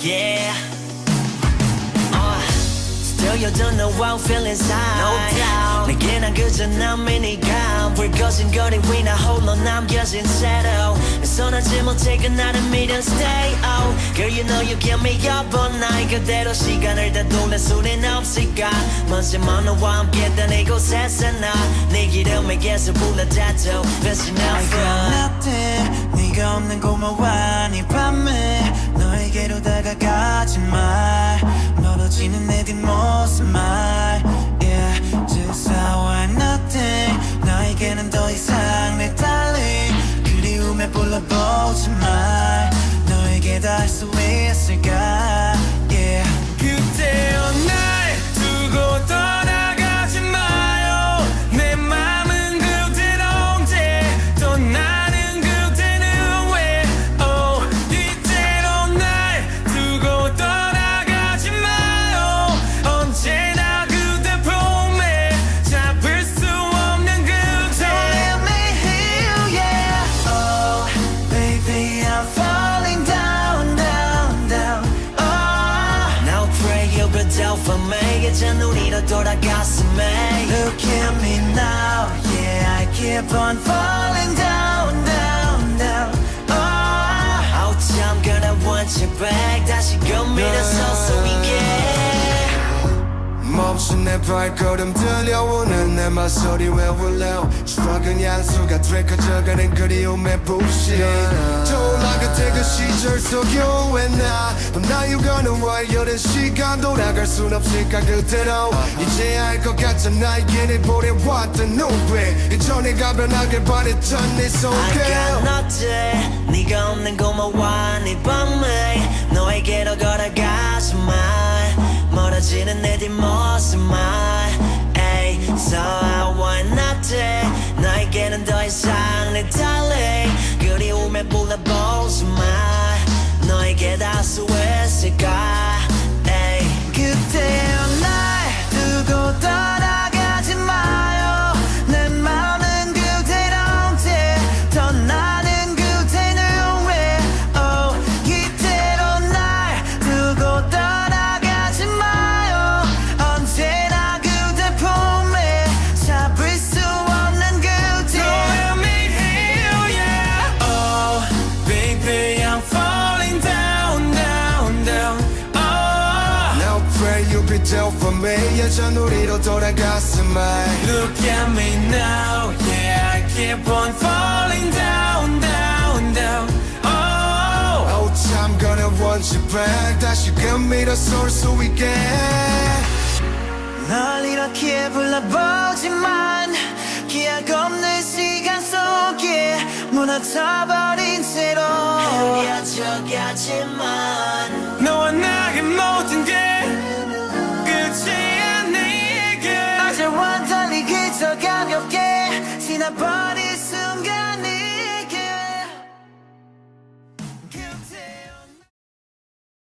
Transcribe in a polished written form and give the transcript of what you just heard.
yeah. Still you don't know what I'm feeling inside. No doubt. 내게 난 그저 남이니까 불거진 거리 위나 홀로 남겨진 shadow. 손하지 못해 그날을 믿은 stay out. Girl you know you give me up all night. 그대로 시간을 다 돌릴 수는 없을까. 먼지만 너와 함께 있던 이곳에서 나네 기름에 계속 불러다도 변신 없어. nothing 네가 없는 고마워 이 밤에 너에게로 다가가지 마 멀어지는 내 뒷모습만 yeah just how I nothing 나에게는 더 이상 내 darling 그리움에 불러보지 마 너에게 닿을 수 있을까 yeah 그때여 날 두고 떠나가지 마요 내 맘은 그대로 언제 떠나는 그대는 왜 oh 이대로 날 두고 떠나가지 마요 언제나 그대 품에 잡을 수 없는 그대 Don't let me heal yeah oh baby I'm falling down down down oh Now pray you be down for me 이제 우리로 돌아갔음에 Look at me now, yeah, I keep on falling down, down, down. Oh, Oh I'm gonna want you back 다시 밀어서 소리게 멈춘 내 발걸음 들려오는 내 말소리 왜 울려 추억은 양수가 돼 커져가는 그리움의 부시 떠올라 그때 그 시절 속 you and I But now you gonna why 이런 시간 돌아갈 순 없을까 그대로 이제 알 것 같아 나에게 내 보내왔던 눈빛 이전에 가변하길 바랬던 네 I 손길 got nothing 네가 없는 고마워 네 밤에 너에게로 걸어가지 마 멀어지는 내 뒷모습만 Ay, so I want nothing 나에게는 더 이상 내 darling 그리움에 불러보지 마 너에게 닿을 수 있을까 Ay. 그때여 날 두고 떠나가지 마요. 내 맘은 그대로 언제 떠나는 그대는 왜 oh 이대로 날 두고 떠나가지 마요. 언제나 그대 품에 잡을 수 없는 그대 Don't let me heal yeah oh baby I'm falling down down down oh Now pray you be down for me 예전 우리로 돌아갔음에 Look at me now, yeah, I keep on falling down, down, down. Oh, Oh I'm gonna want you back 다시 그 밀어쏠 수 있게 널 이렇게 불러보지만 기억 없는 시간 속에 무너져버린 채로 헤어져가지만 너와 나의 모든 게 끝이야 내게 어제와 달리 그저 가볍게 지나버린 순간